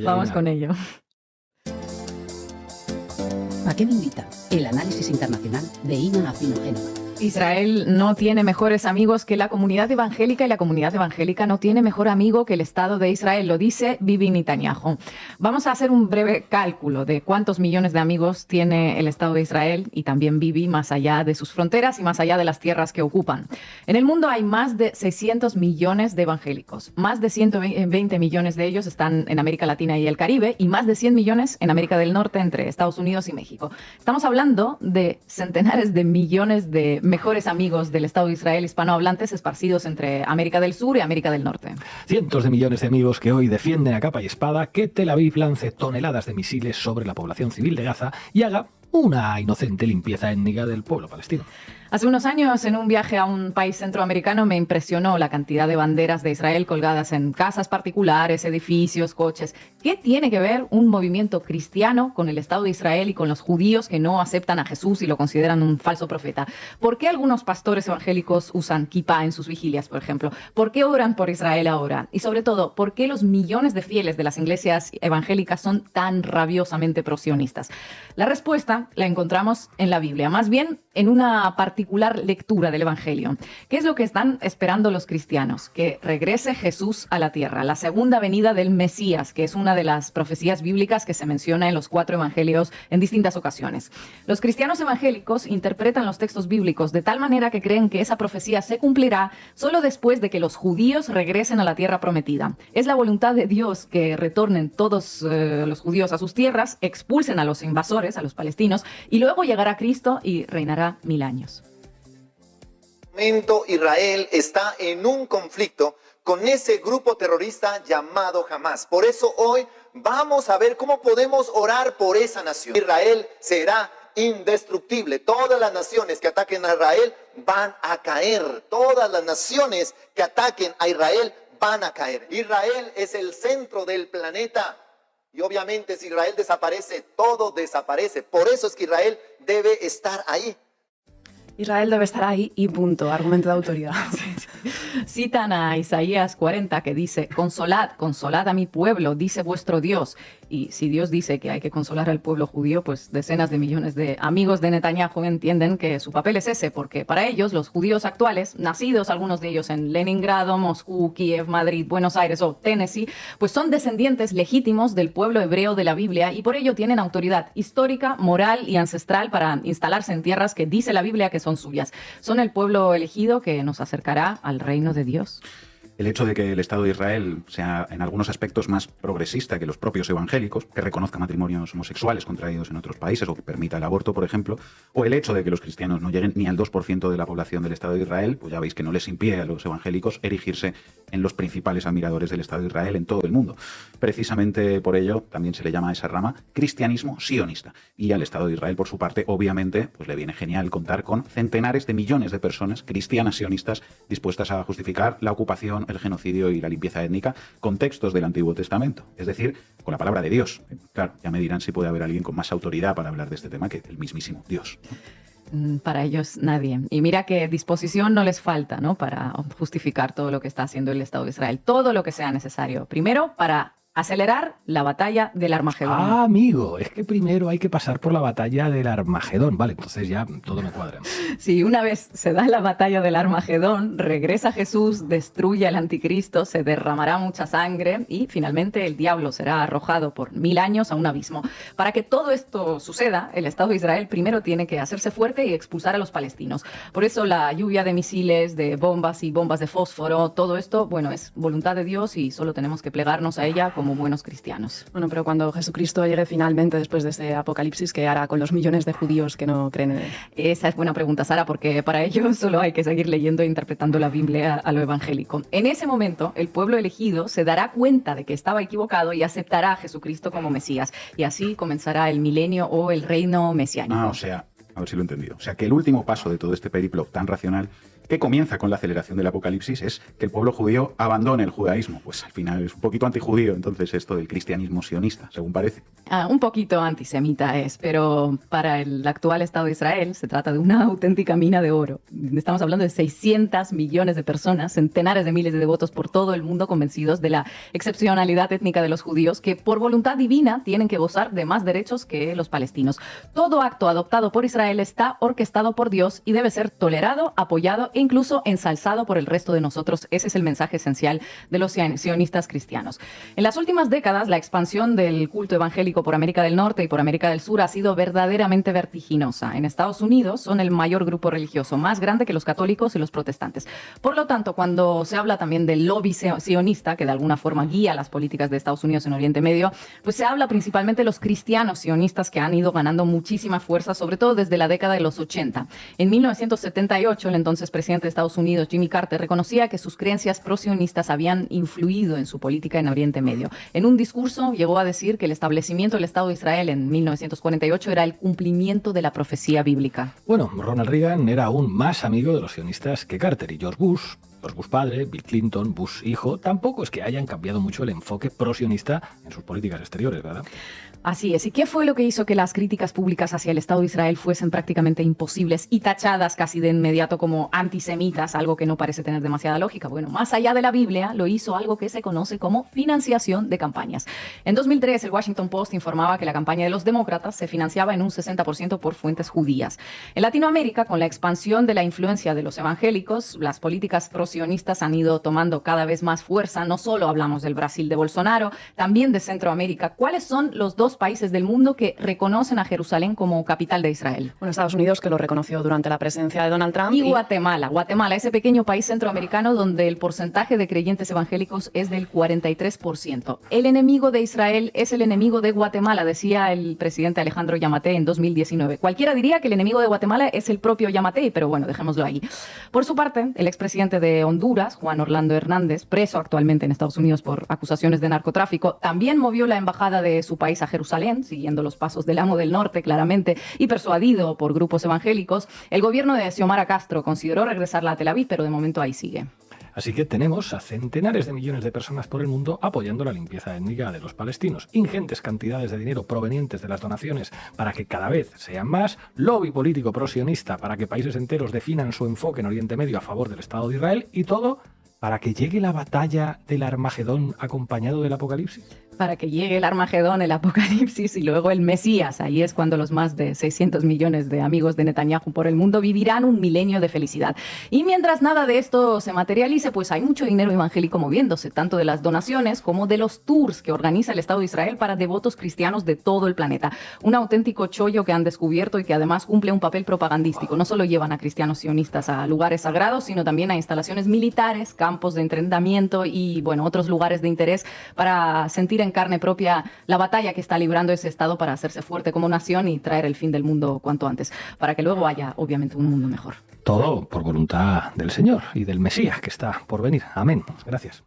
Vamos con ello. ¿A qué me invita? El análisis internacional de Ina Afino-Génova. Israel no tiene mejores amigos que la comunidad evangélica y la comunidad evangélica no tiene mejor amigo que el Estado de Israel, lo dice Bibi Netanyahu. Vamos a hacer un breve cálculo de cuántos millones de amigos tiene el Estado de Israel y también Bibi más allá de sus fronteras y más allá de las tierras que ocupan. En el mundo hay más de 600 millones de evangélicos, más de 120 millones de ellos están en América Latina y el Caribe y más de 100 millones en América del Norte entre Estados Unidos y México. Estamos hablando de centenares de millones de mejores amigos del Estado de Israel hispanohablantes esparcidos entre América del Sur y América del Norte. Cientos de millones de amigos que hoy defienden a capa y espada que Tel Aviv lance toneladas de misiles sobre la población civil de Gaza y haga una inocente limpieza étnica del pueblo palestino. Hace unos años, en un viaje a un país centroamericano, me impresionó la cantidad de banderas de Israel colgadas en casas particulares, edificios, coches. ¿Qué tiene que ver un movimiento cristiano con el Estado de Israel y con los judíos que no aceptan a Jesús y lo consideran un falso profeta? ¿Por qué algunos pastores evangélicos usan kipá en sus vigilias, por ejemplo? ¿Por qué oran por Israel ahora? Y sobre todo, ¿por qué los millones de fieles de las iglesias evangélicas son tan rabiosamente prosionistas? La respuesta la encontramos en la Biblia, más bien en una particular lectura del Evangelio. ¿Qué es lo que están esperando los cristianos? Que regrese Jesús a la tierra, la segunda venida del Mesías, que es una de las profecías bíblicas que se menciona en los 4 evangelios en distintas ocasiones. Los cristianos evangélicos interpretan los textos bíblicos de tal manera que creen que esa profecía se cumplirá solo después de que los judíos regresen a la tierra prometida. Es la voluntad de Dios que retornen todos los judíos a sus tierras, expulsen a los invasores, a los palestinos, y luego llegará Cristo y reinará 1000 años. Israel está en un conflicto con ese grupo terrorista llamado Hamas. Por eso hoy vamos a ver cómo podemos orar por esa nación. Israel será indestructible. Todas las naciones que ataquen a Israel van a caer. Todas las naciones que ataquen a Israel van a caer. Israel es el centro del planeta. Y obviamente si Israel desaparece, todo desaparece. Por eso es que Israel debe estar ahí. Israel debe estar ahí y punto, argumento de autoridad. Citan a Isaías 40 que dice: consolad, consolad a mi pueblo, dice vuestro Dios. Y si Dios dice que hay que consolar al pueblo judío, pues decenas de millones de amigos de Netanyahu entienden que su papel es ese, porque para ellos los judíos actuales, nacidos algunos de ellos en Leningrado, Moscú, Kiev, Madrid, Buenos Aires o Tennessee, pues son descendientes legítimos del pueblo hebreo de la Biblia y por ello tienen autoridad histórica, moral y ancestral para instalarse en tierras que dice la Biblia que son suyas. Son el pueblo elegido que nos acercará al reino de Dios. El hecho de que el Estado de Israel sea en algunos aspectos más progresista que los propios evangélicos, que reconozca matrimonios homosexuales contraídos en otros países o que permita el aborto, por ejemplo, o el hecho de que los cristianos no lleguen ni al 2% de la población del Estado de Israel, pues ya veis que no les impide a los evangélicos erigirse en los principales admiradores del Estado de Israel en todo el mundo. Precisamente por ello también se le llama a esa rama cristianismo sionista. Y al Estado de Israel, por su parte, obviamente, pues le viene genial contar con centenares de millones de personas cristianas sionistas dispuestas a justificar la ocupación, el genocidio y la limpieza étnica con textos del Antiguo Testamento, es decir, con la palabra de Dios. Claro, ya me dirán si puede haber alguien con más autoridad para hablar de este tema que el mismísimo Dios. Para ellos nadie. Y mira que disposición no les falta, ¿no?, para justificar todo lo que está haciendo el Estado de Israel, todo lo que sea necesario. Primero, para acelerar la batalla del Armagedón. Ah, amigo, es que primero hay que pasar por la batalla del Armagedón. Vale, entonces ya todo me cuadra. Si una vez se da la batalla del Armagedón, regresa Jesús, destruye al anticristo, se derramará mucha sangre y finalmente el diablo será arrojado por 1000 años a un abismo. Para que todo esto suceda, el Estado de Israel primero tiene que hacerse fuerte y expulsar a los palestinos. Por eso la lluvia de misiles, de bombas y bombas de fósforo, todo esto, bueno, es voluntad de Dios y solo tenemos que plegarnos a ella como buenos cristianos. Bueno, pero cuando Jesucristo llegue finalmente después de este apocalipsis, ¿qué hará con los millones de judíos que no creen en él? Esa es buena pregunta, Sara, porque para ello solo hay que seguir leyendo e interpretando la Biblia a lo evangélico. En ese momento, el pueblo elegido se dará cuenta de que estaba equivocado y aceptará a Jesucristo como Mesías. Y así comenzará el milenio o el reino mesiánico. O sea, a ver si lo he entendido. O sea, que el último paso de todo este periplo tan racional que comienza con la aceleración del Apocalipsis, es que el pueblo judío abandone el judaísmo. Pues al final es un poquito antijudío, entonces, esto del cristianismo sionista, según parece. Un poquito antisemita es, pero para el actual Estado de Israel se trata de una auténtica mina de oro. Estamos hablando de 600 millones de personas, centenares de miles de devotos por todo el mundo convencidos de la excepcionalidad étnica de los judíos, que por voluntad divina tienen que gozar de más derechos que los palestinos. Todo acto adoptado por Israel está orquestado por Dios y debe ser tolerado, apoyado e incluso ensalzado por el resto de nosotros. Ese es el mensaje esencial de los sionistas cristianos. En las últimas décadas, la expansión del culto evangélico por América del Norte y por América del Sur ha sido verdaderamente vertiginosa. En Estados Unidos son el mayor grupo religioso, más grande que los católicos y los protestantes. Por lo tanto, cuando se habla también del lobby sionista, que de alguna forma guía las políticas de Estados Unidos en Oriente Medio, pues se habla principalmente de los cristianos sionistas que han ido ganando muchísima fuerza, sobre todo desde la década de los 80. En 1978, el entonces presidente de Estados Unidos, Jimmy Carter, reconocía que sus creencias pro-sionistas habían influido en su política en Oriente Medio. En un discurso llegó a decir que el establecimiento del Estado de Israel en 1948 era el cumplimiento de la profecía bíblica. Bueno, Ronald Reagan era aún más amigo de los sionistas que Carter, y George Bush padre, Bill Clinton, Bush hijo, tampoco es que hayan cambiado mucho el enfoque pro-sionista en sus políticas exteriores, ¿verdad? Así es. ¿Y qué fue lo que hizo que las críticas públicas hacia el Estado de Israel fuesen prácticamente imposibles y tachadas casi de inmediato como antisemitas, algo que no parece tener demasiada lógica? Bueno, más allá de la Biblia, lo hizo algo que se conoce como financiación de campañas. En 2003, el Washington Post informaba que la campaña de los demócratas se financiaba en un 60% por fuentes judías. En Latinoamérica, con la expansión de la influencia de los evangélicos, las políticas pro-sionistas han ido tomando cada vez más fuerza. No solo hablamos del Brasil de Bolsonaro, también de Centroamérica. ¿Cuáles son los dos países del mundo que reconocen a Jerusalén como capital de Israel? Bueno, Estados Unidos, que lo reconoció durante la presencia de Donald Trump. Y Guatemala, ese pequeño país centroamericano donde el porcentaje de creyentes evangélicos es del 43%. El enemigo de Israel es el enemigo de Guatemala, decía el presidente Alejandro Yamatei en 2019. Cualquiera diría que el enemigo de Guatemala es el propio Yamatei, pero bueno, dejémoslo ahí. Por su parte, el expresidente de Honduras, Juan Orlando Hernández, preso actualmente en Estados Unidos por acusaciones de narcotráfico, también movió la embajada de su país a Jerusalén, siguiendo los pasos del amo del norte, claramente, y persuadido por grupos evangélicos. El gobierno de Xiomara Castro consideró regresarla a Tel Aviv, pero de momento ahí sigue. Así que tenemos a centenares de millones de personas por el mundo apoyando la limpieza étnica de los palestinos. Ingentes cantidades de dinero provenientes de las donaciones para que cada vez sean más. Lobby político pro-sionista para que países enteros definan su enfoque en Oriente Medio a favor del Estado de Israel. Y todo para que llegue la batalla del Armagedón acompañado del Apocalipsis. Para que llegue el Armagedón, el Apocalipsis y luego el Mesías. Ahí es cuando los más de 600 millones de amigos de Netanyahu por el mundo vivirán un milenio de felicidad. Y mientras nada de esto se materialice, pues hay mucho dinero evangélico moviéndose, tanto de las donaciones como de los tours que organiza el Estado de Israel para devotos cristianos de todo el planeta. Un auténtico chollo que han descubierto y que además cumple un papel propagandístico. No solo llevan a cristianos sionistas a lugares sagrados, sino también a instalaciones militares, campos de entrenamiento y, bueno, otros lugares de interés para sentir en carne propia la batalla que está librando ese Estado para hacerse fuerte como nación y traer el fin del mundo cuanto antes, para que luego haya, obviamente, un mundo mejor. Todo por voluntad del Señor y del Mesías que está por venir. Amén. Gracias.